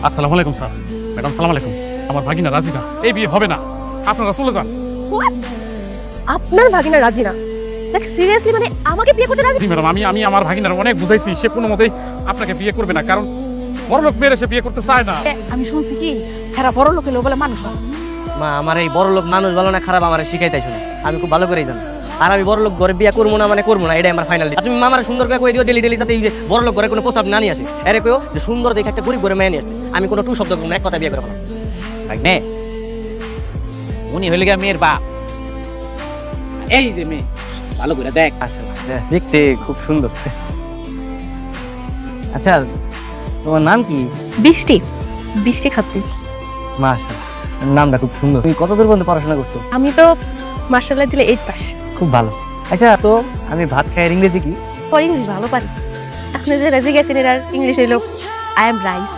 আসসালামু আলাইকুম sir. Madam সালাম আলাইকুম। আমার ভাগিনা রাজি না, এই বিয়ে হবে না, আপনারা চলে যান। আপনার ভাগিনা রাজি না? লাইক সিরিয়াসলি, মানে আমাকে বিয়ে করতে রাজি? জি ম্যাডাম, আমি আমার ভাগিনার অনেক বুঝাইছি, সে কোনো মতেই আপনাকে বিয়ে করবে না, কারণ বড়লোক মেয়ের সে বিয়ে করতে চায় না। আমি শুনছি কি এরা বড় লোকের লোক বলে মানুষ হয়। মা আমার এই বড় লোক মানুষ ভালো না খারাপ আমার শিখাইতে শুনে আমি খুব ভালো করেই জানি। আর আমি বড় লোক ঘরে বিয়ে করবো না মানে করবো না, এটাই আমার ফাইনাল। তুমি মামার সুন্দর করে কই দিও ডেলি ডেলি যাতে এই যে বড় লোক ঘরে কোনো প্রস্তাব না নিয়ে আসে। এরে কইও যে সুন্দর দেখে একটা গরিব ঘরে মেয়ে নিয়ে আসে। আমি কোনো টু শব্দ করবো না, এক কথা বিয়ে করবো না। ভাগ্নে উনি হইলে গিয়া মেয়ের বাপ। এই যে মেয়ে, ভালো করে দেখ। আসলে দেখতে খুব সুন্দর। আচ্ছা তোমার নাম কি? বৃষ্টি, বৃষ্টি খাত্রি। মাশাআল্লাহ, নামটা খুব সুন্দর। তুমি কত দূর পর্যন্ত পড়াশোনা করছো? আমি তো মার্শাল্লাহ দিলে 8 পাস। খুব ভালো। আচ্ছা তো আমি ভাত খাই, ইংরেজি কি? পর ইংলিশ ভালো পারি। আপনি যে রেজি গেছেন এর ইংলিশ হইলো আই এম রাইস।